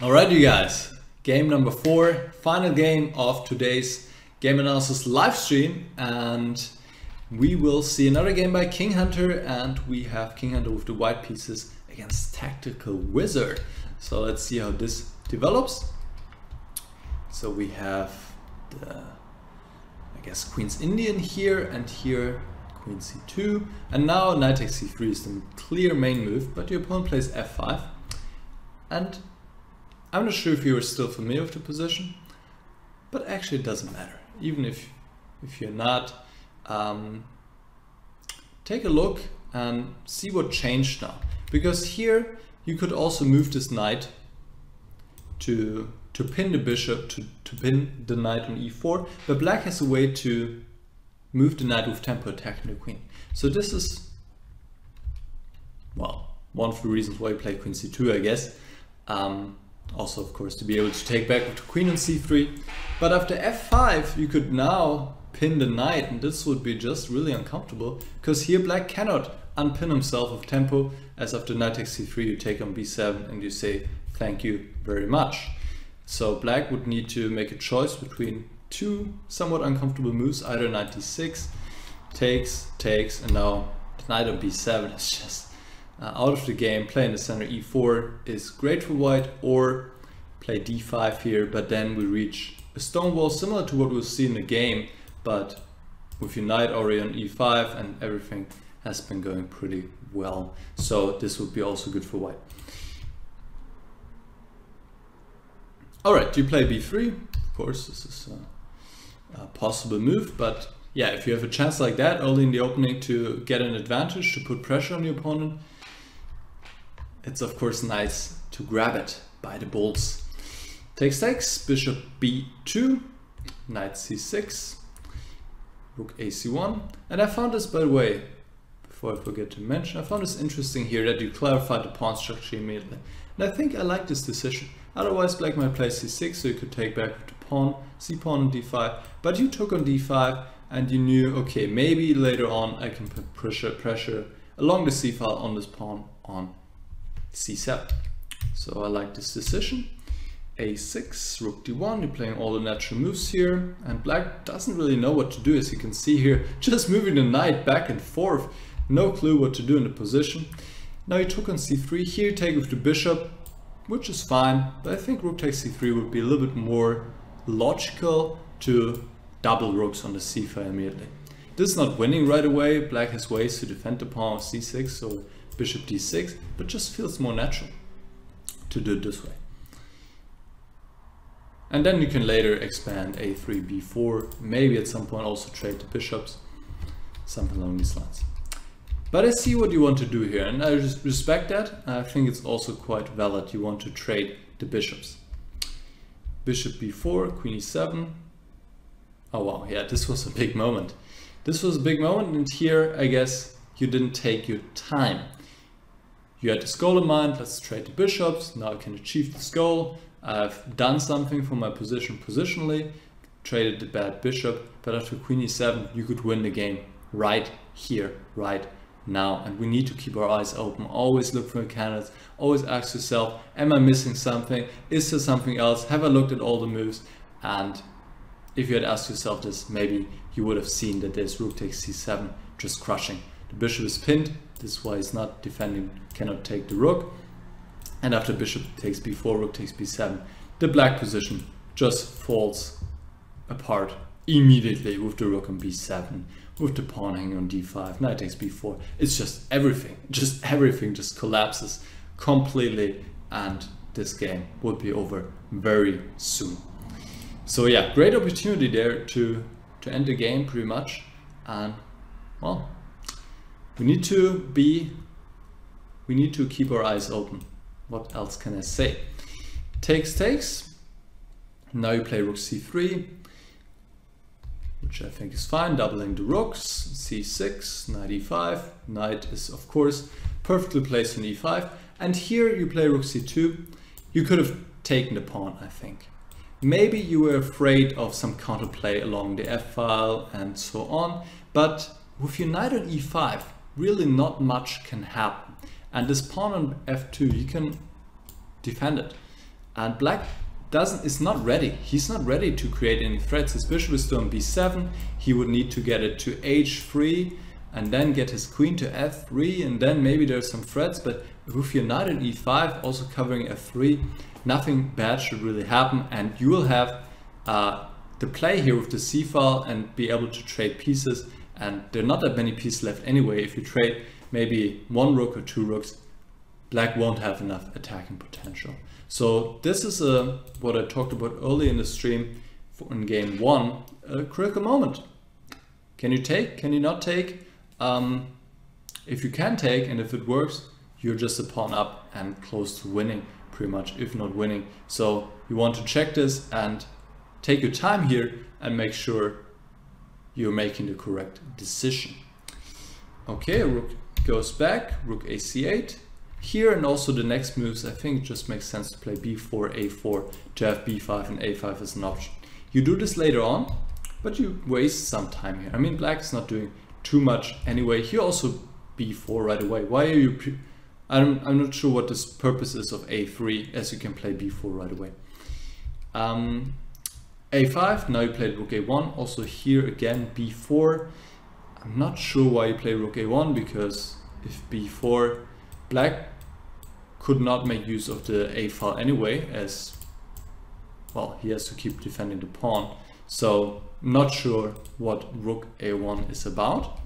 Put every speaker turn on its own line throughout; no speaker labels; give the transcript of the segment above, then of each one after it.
Alright you guys, game number 4, final game of today's game analysis live stream, and we will see another game by King Hunter, and we have King Hunter with the white pieces against Tactical Wizard. So let's see how this develops. So we have the, I guess, Queen's Indian here, and here Queen c2, and now knight takes c3 is the clear main move, but your opponent plays f5, and I'm not sure if you're still familiar with the position, but actually it doesn't matter. Even if you're not, take a look and see what changed now. Because here you could also move this knight to pin the bishop, to pin the knight on e4, but black has a way to move the knight with tempo attacking the queen. So this is, well, one of the reasons why you play queen c2, I guess. Also, of course, to be able to take back with the queen on c3. But after f5, you could now pin the knight, and this would be just really uncomfortable, because here black cannot unpin himself with tempo, as after knight takes c3, you take on b7 and you say thank you very much. So black would need to make a choice between two somewhat uncomfortable moves, either knight d6, takes, and now the knight on b7 is just out of the game. Play in the center e4 is great for white, or play d5 here, but then we reach a stone wall similar to what we'll see in the game, but with your knight already on e5 and everything has been going pretty well. So this would be also good for white. Alright, you play b3. Of course, this is a possible move, but yeah, if you have a chance like that early in the opening to get an advantage, to put pressure on your opponent, it's of course nice to grab it by the bolts. Takes, bishop b2, knight c6, rook ac1. And I found this, by the way, before I forget to mention, I found this interesting here that you clarified the pawn structure immediately. And I think I like this decision. Otherwise black might play c6, so you could take back with the pawn, c-pawn on d5, but you took on d5 and you knew, okay, maybe later on I can put pressure along the c-file on this pawn on c7. So I like this decision. a6, rook d1, you're playing all the natural moves here, and black doesn't really know what to do, as you can see here, just moving the knight back and forth, no clue what to do in the position. Now you took on c3, here you take with the bishop, which is fine, but I think rook takes c3 would be a little bit more logical to double rooks on the c-file immediately. This is not winning right away, black has ways to defend the pawn with c6 or bishop d6, but just feels more natural to do it this way. And then you can later expand a3, b4, maybe at some point also trade the bishops, something along these lines. But I see what you want to do here, and I respect that. I think it's also quite valid. You want to trade the bishops. Bishop b4, queen e7. Oh wow, yeah, this was a big moment. This was a big moment, and here I guess you didn't take your time. You had this goal in mind, let's trade the bishops. Now I can achieve this goal. I've done something for my position positionally, traded the bad bishop, but after queen e7 you could win the game right here, right now. And we need to keep our eyes open, always look for candidates, always ask yourself, am I missing something? Is there something else? Have I looked at all the moves? And if you had asked yourself this, maybe you would have seen that there's rook takes c7 just crushing. The bishop is pinned, this is why he's not defending, cannot take the rook. And after bishop takes b4, rook takes b7, the black position just falls apart immediately with the rook on b7, with the pawn hanging on d5, knight takes b4. It's just everything just collapses completely, and this game would be over very soon. So yeah, great opportunity there to end the game pretty much. And well, we need to keep our eyes open. What else can I say? Takes. Now you play rook c3, which I think is fine, doubling the rooks. c6, knight e5. Knight is of course perfectly placed on e5. And here you play rook c2. You could have taken the pawn, I think. Maybe you were afraid of some counterplay along the f-file and so on, but with your knight on e5, really not much can happen. And this pawn on f2, you can defend it. and black is not ready. He's not ready to create any threats. His bishop is still on b7. He would need to get it to h3 and then get his queen to f3, and then maybe there's some threats, but with your knight on e5 also covering f3, nothing bad should really happen, and you will have the play here with the c file and be able to trade pieces, and there are not that many pieces left anyway. If you trade maybe one rook or two rooks, black won't have enough attacking potential. So this is what I talked about earlier in the stream in game 1, a critical moment. Can you take? Can you not take? If you can take, and if it works, you're just a pawn up and close to winning, pretty much, if not winning. So you want to check this and take your time here and make sure you're making the correct decision. Okay, rook goes back, rook ac8. Here and also the next moves, I think it just makes sense to play b4, a4, to have b5 and a5 as an option. You do this later on, but you waste some time here. I mean, black is not doing too much anyway. Here also b4 right away. Why are you... I'm not sure what this purpose is of a3, as you can play b4 right away. a5, now you played rook a1. Also here again b4. I'm not sure why you play rook a1, because if b4, black could not make use of the a file anyway, as well, he has to keep defending the pawn. So not sure what rook a1 is about,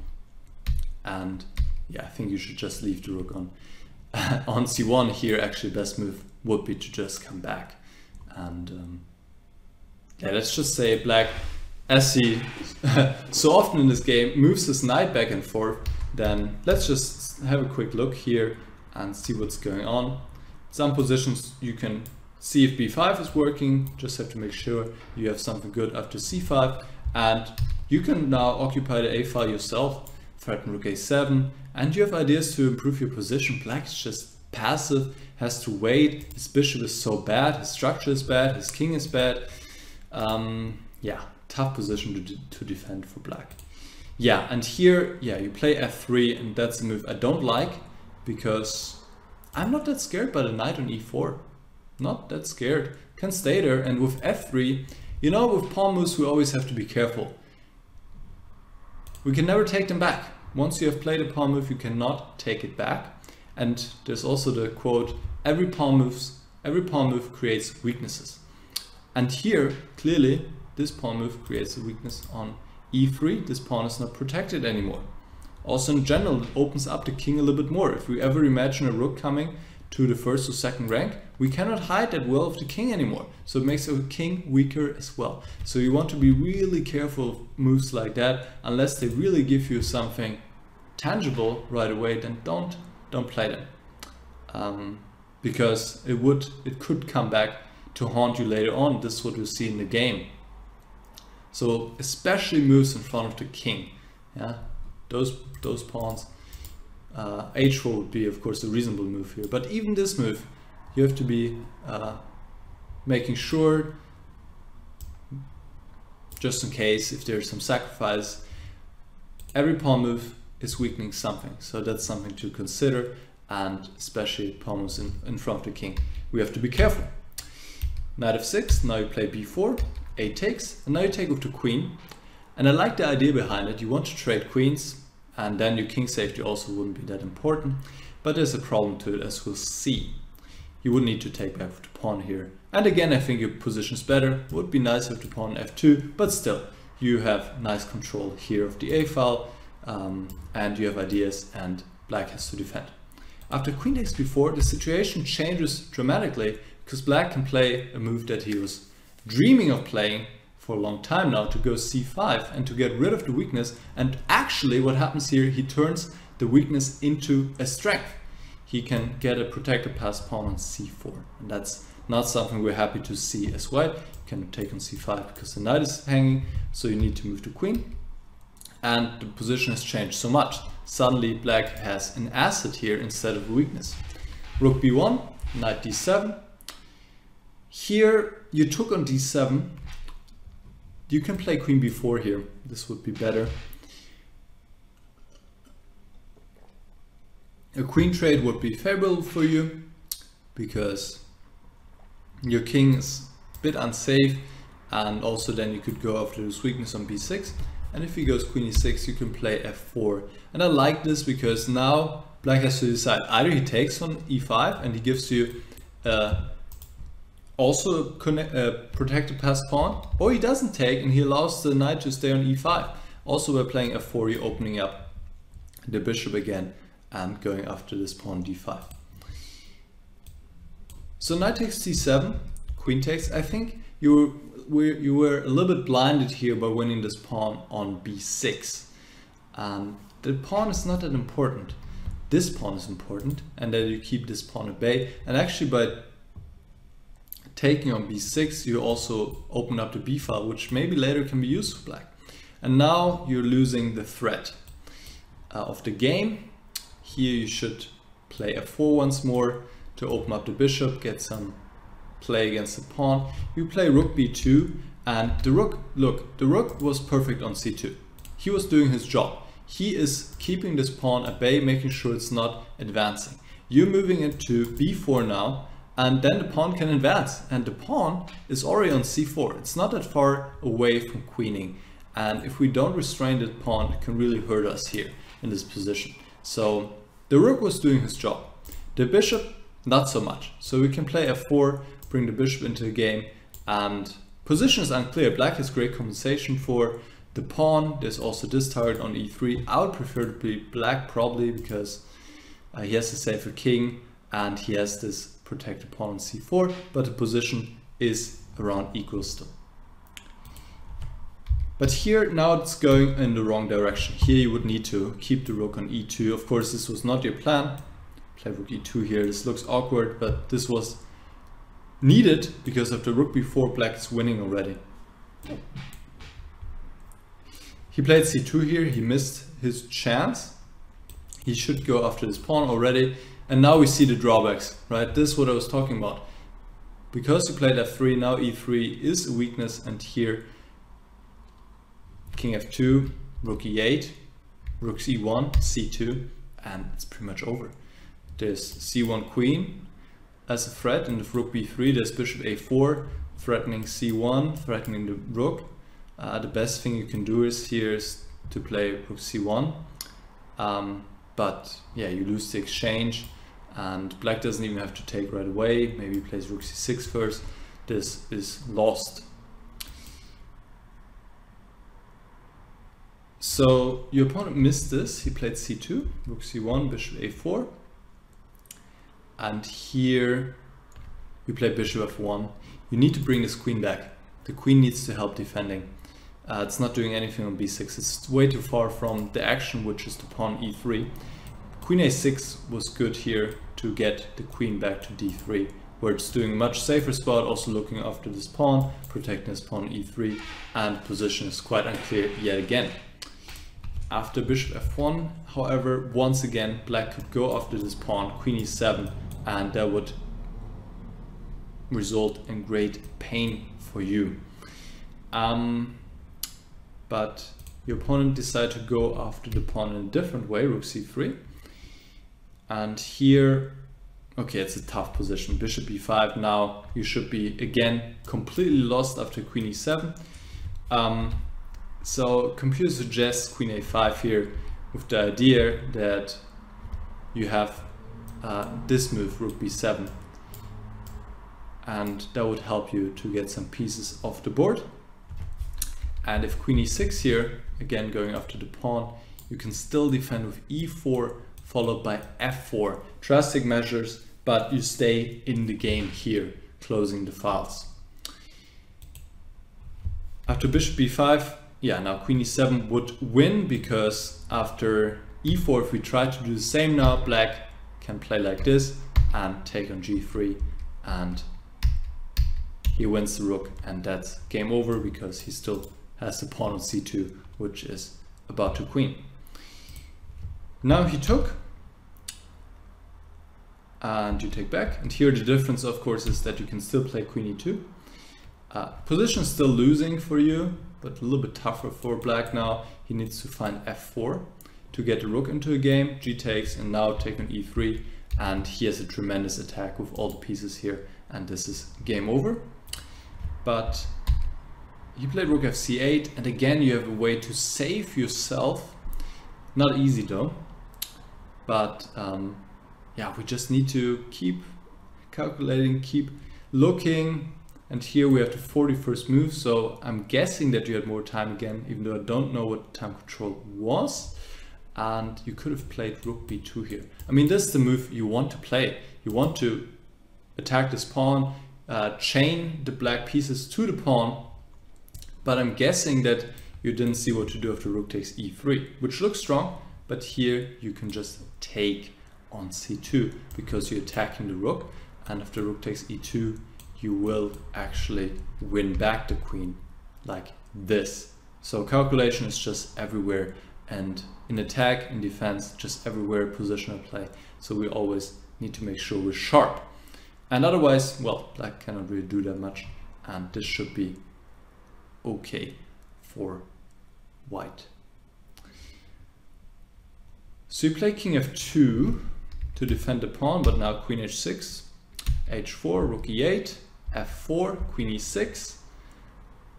and yeah, I think you should just leave the rook on on c1. Here actually best move would be to just come back, and yeah, let's just say black, as he so often in this game moves his knight back and forth, then let's just have a quick look here and see what's going on. Some positions you can see if b5 is working, just have to make sure you have something good after c5, and you can now occupy the a file yourself, threaten rook a7, and you have ideas to improve your position. Black is just passive, has to wait, his bishop is so bad, his structure is bad, his king is bad. Yeah, tough position to defend for black. Yeah, and here, yeah, you play f3, and that's a move I don't like, because I'm not that scared by the knight on e4. Not that scared. Can stay there, and with f3, you know, with pawn moves we always have to be careful. We can never take them back. Once you have played a pawn move, you cannot take it back. And there's also the quote, every pawn move creates weaknesses. And here, clearly, this pawn move creates a weakness on e3. This pawn is not protected anymore. Also in general, it opens up the king a little bit more. If we ever imagine a rook coming to the first or second rank, we cannot hide that well of the king anymore. So it makes our king weaker as well. So you want to be really careful of moves like that. Unless they really give you something tangible right away, then don't play them. Because it could come back to haunt you later on. This is what we see in the game. So especially moves in front of the king. Yeah, those pawns. H4 would be, of course, a reasonable move here. But even this move, you have to be making sure, just in case if there's some sacrifice, every pawn move is weakening something. So that's something to consider, and especially pawn moves in front of the king. We have to be careful. Knight f6, now you play b4, a takes, and now you take with the queen. And I like the idea behind it. You want to trade queens, and then your king safety also wouldn't be that important. But there's a problem to it, as we'll see. You would need to take back with the pawn here. And again, I think your position is better. Would be nice with the pawn f2, but still, you have nice control here of the a file, and you have ideas, and black has to defend. After queen takes b4, the situation changes dramatically, because black can play a move that he was dreaming of playing for a long time now, to go c5 and to get rid of the weakness. And actually what happens here, he turns the weakness into a strength. He can get a protected passed pawn on c4, and that's not something we're happy to see as white. You can take on c5 because the knight is hanging, so you need to move the queen, and the position has changed so much. Suddenly black has an asset here instead of a weakness. Rook b1, knight d7. Here you took on d7. You can play queen b4 here. This would be better. A queen trade would be favorable for you, because your king is a bit unsafe, and also then you could go after this weakness on b6. And if he goes queen e6, you can play f4. And I like this because now black has to decide, either he takes on e5 and he gives you also protected passed pawn, or he doesn't take and he allows the knight to stay on e5. Also by playing f4, you're opening up the bishop again and going after this pawn d5. So knight takes c7, queen takes. I think you were a little bit blinded here by winning this pawn on b6. The pawn is not that important. This pawn is important, and that you keep this pawn at bay. And actually by taking on b6, you also open up the b file, which maybe later can be used for black. And now you're losing the threat of the game. Here you should play f4 once more to open up the bishop, get some play against the pawn. You play rook b2, and the rook, look, the rook was perfect on c2. He was doing his job. He is keeping this pawn at bay, making sure it's not advancing. You're moving into b4 now, and then the pawn can advance, and the pawn is already on c4. It's not that far away from queening, and if we don't restrain the pawn, it can really hurt us here in this position. So the rook was doing his job. The bishop, not so much. So we can play f4, bring the bishop into the game, and position is unclear. Black has great compensation for the pawn. There's also this target on e3. I would prefer to be black probably because he has a safer king and he has this protected pawn on c4, but the position is around equal still. But here now it's going in the wrong direction. Here you would need to keep the rook on e2. Of course, this was not your plan. Play rook e2 here. This looks awkward, but this was needed because of the rook b4. Black is winning already. He played c2 here. He missed his chance. He should go after this pawn already. And now we see the drawbacks, right? This is what I was talking about. Because you played f3, now e3 is a weakness, and here king f2, rook e8, rook e1, c2, and it's pretty much over. There's c1 queen as a threat, and with rook b3 there's bishop a4, threatening c1, threatening the rook. The best thing you can do is to play rook c1, but yeah, you lose the exchange, and black doesn't even have to take right away. Maybe he plays rook c6 first. This is lost. So your opponent missed this. He played c2, rook c1, bishop a4, and here you play bishop f1. You need to bring this queen back. The queen needs to help defending. It's not doing anything on b6. It's way too far from the action, which is the pawn e3. Queen a6 was good here to get the queen back to d3, where it's doing a much safer spot, also looking after this pawn, protecting this pawn e3, and position is quite unclear yet again. After bishop f1, however, once again black could go after this pawn, queen e7, and that would result in great pain for you. But your opponent decided to go after the pawn in a different way, rook c3. And here, okay, it's a tough position. Bishop b5, now you should be again completely lost after queen e7. So computer suggests queen a5 here with the idea that you have this move, rook b7. And that would help you to get some pieces off the board. And if queen e6 here, again going after the pawn, you can still defend with e4 followed by f4. Drastic measures, but you stay in the game here, closing the files. After bishop b5, yeah, now queen e7 would win, because after e4, if we try to do the same now, black can play like this and take on g3, and he wins the rook, and that's game over because he still has the pawn on c2, which is about to queen. Now he took, and you take back, and here the difference of course is that you can still play queen e2. Position is still losing for you, but a little bit tougher for black now. He needs to find f4 to get the rook into a game, g takes, and now take on e3, and he has a tremendous attack with all the pieces here, and this is game over. But he played rook fc8, and again you have a way to save yourself. Not easy though, but yeah, we just need to keep calculating, keep looking. And here we have the 41st move, so I'm guessing that you had more time again, even though I don't know what time control was. And you could have played rook b2 here. I mean, this is the move you want to play. You want to attack this pawn, chain the black pieces to the pawn, but I'm guessing that you didn't see what to do after rook takes e3, which looks strong, but here you can just take on c2 because you're attacking the rook, and after rook takes e2, you will actually win back the queen like this. So calculation is just everywhere, and in attack, in defense, just everywhere positional play. So we always need to make sure we're sharp. And otherwise, well, black cannot really do that much, and this should be okay for white. So you play king f2 to defend the pawn, but now queen h6, h4, rook e8, f4, queen e6,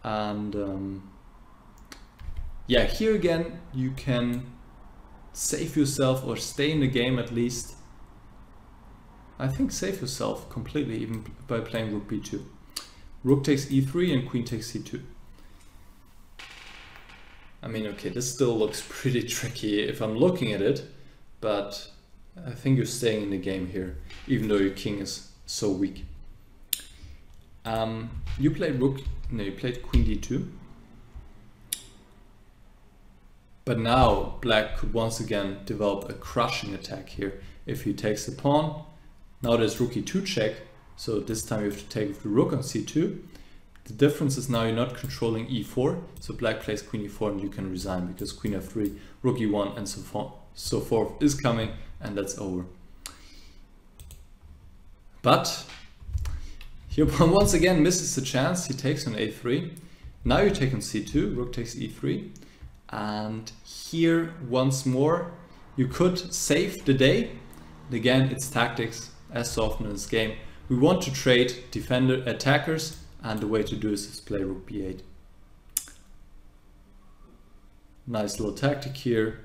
and yeah, here again you can save yourself or stay in the game at least. I think save yourself completely even by playing rook b2. Rook takes e3 and queen takes c2. I mean, okay, this still looks pretty tricky if I'm looking at it, but I think you're staying in the game here, even though your king is so weak. You played you played queen d2. But now black could once again develop a crushing attack here. If he takes the pawn, now there's rook e2 check, so this time you have to take the rook on c2. The difference is now you're not controlling e4, so black plays queen e4 and you can resign because queen f3, rook e1 and so forth is coming, and that's over. But your pawn once again misses the chance. He takes on a3. Now you take on c2, rook takes e3. And here once more you could save the day. And again, it's tactics, as so often in this game. We want to trade attackers, and the way to do this is play rook b8. Nice little tactic here.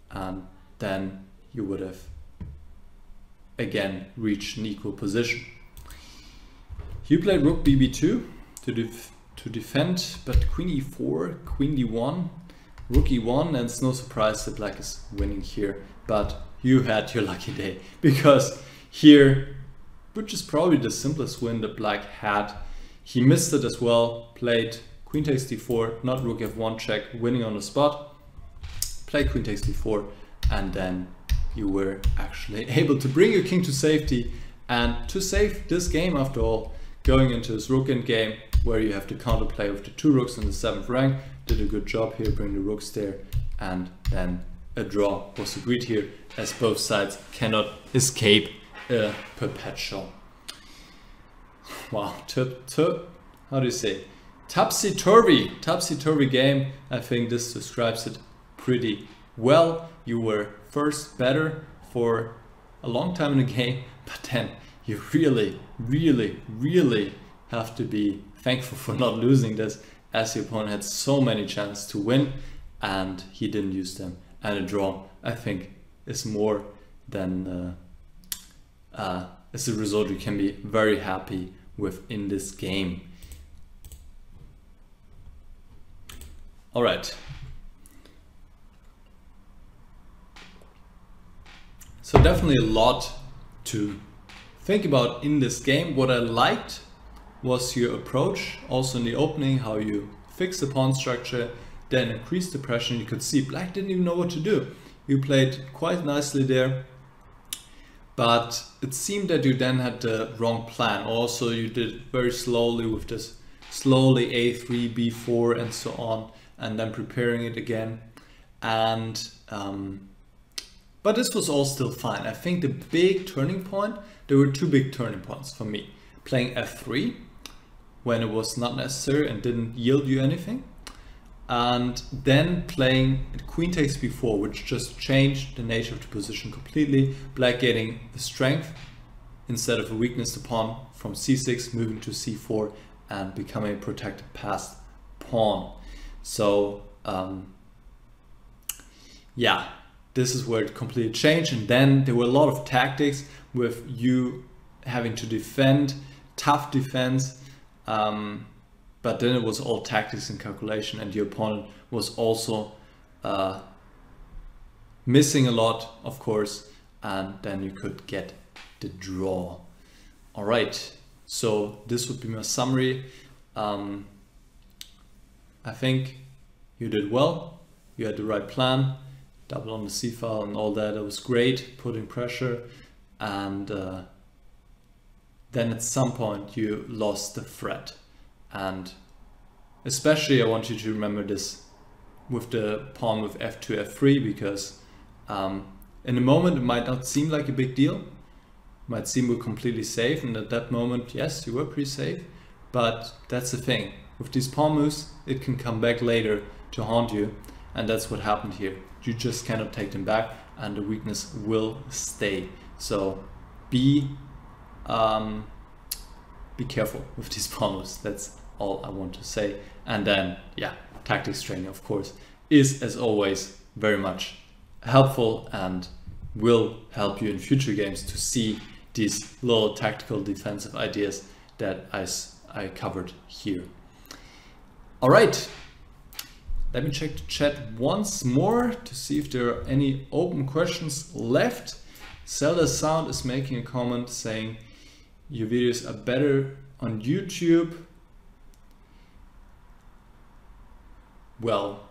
And then you would have again reached an equal position. You played rook bb2 to defend, but queen e4, queen d1, rook e1, and it's no surprise that black is winning here. But you had your lucky day, because here, which is probably the simplest win that black had, he missed it as well. Played queen takes d4, not rook f1 check, winning on the spot. Played queen takes d4, and then you were actually able to bring your king to safety, and to save this game after all, going into this rook endgame where you have to counterplay with the two rooks in the 7th rank. Did a good job here, bring the rooks there, and then a draw was agreed here, as both sides cannot escape a perpetual, wow, how do you say, topsy-turvy game. I think this describes it pretty well. You were first better for a long time in the game, but then you really have to be thankful for not losing this, as your opponent had so many chances to win and he didn't use them. And a draw, I think, is more than is a result you can be very happy with in this game. All right. So definitely a lot to think about in this game. What I liked was your approach, also in the opening, how you fix the pawn structure, then increase the pressure. You could see black didn't even know what to do. You played quite nicely there, but it seemed that you then had the wrong plan. Also, you did very slowly with this slowly a3, b4 and so on, and then preparing it again. And but this was all still fine. I think the big turning point, there were two big turning points for me. Playing f3 when it was not necessary and didn't yield you anything, and then playing queen takes b4, which just changed the nature of the position completely. Black getting a strength instead of a weakness, the pawn from c6 moving to c4 and becoming a protected passed pawn. So yeah, this is where it completely changed. And then there were a lot of tactics with you having to defend, tough defense, but then it was all tactics and calculation, and your opponent was also missing a lot, of course, and then you could get the draw. All right, so this would be my summary. I think you did well. You had the right plan, double on the C file and all that. It was great, putting pressure, and then at some point you lost the threat. And especially I want you to remember this with the pawn with f2, f3, because in the moment it might not seem like a big deal, it might seem we're completely safe, and at that moment, yes, you were pretty safe, but that's the thing. With these pawn moves, it can come back later to haunt you, and that's what happened here. You just cannot take them back, and the weakness will stay. So be careful with these pawn moves. That's all I want to say. And then, yeah, tactics training, of course, is as always very much helpful and will help you in future games to see these little tactical defensive ideas that I covered here. All right, let me check the chat once more to see if there are any open questions left. Zelda Sound is making a comment saying your videos are better on YouTube. Well,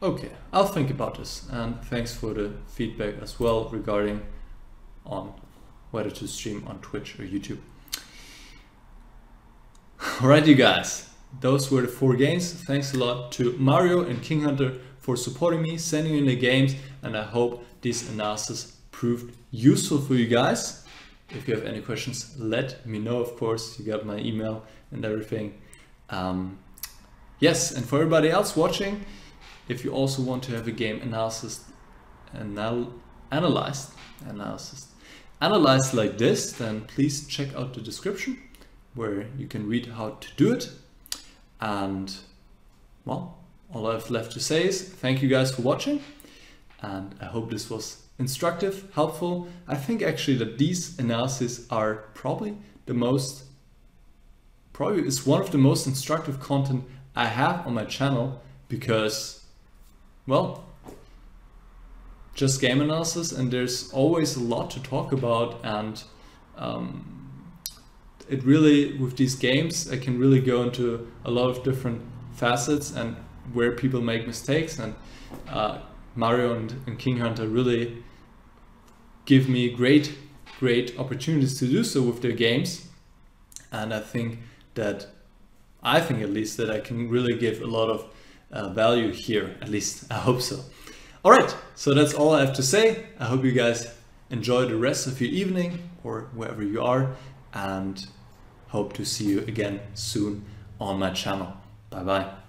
okay, I'll think about this, and thanks for the feedback as well regarding on whether to stream on Twitch or YouTube. Alright, you guys, those were the 4 games. Thanks a lot to Mario and King Hunter for supporting me, sending in the games, and I hope this analysis proved useful for you guys. If you have any questions, let me know, of course. You got my email and everything. Yes, and for everybody else watching, if you also want to have a game analyzed like this, then please check out the description where you can read how to do it. And well, all I have left to say is thank you guys for watching, and I hope this was instructive, helpful. I think actually that these analyses are probably it's one of the most instructive content I have on my channel, because, well, just game analysis, and there's always a lot to talk about, and it really, with these games, I can really go into a lot of different facets and where people make mistakes, and Mario and King Hunter really give me great opportunities to do so with their games, and I think at least that I can really give a lot of value here, at least I hope so. Alright, so that's all I have to say. I hope you guys enjoy the rest of your evening or wherever you are, and hope to see you again soon on my channel. Bye bye.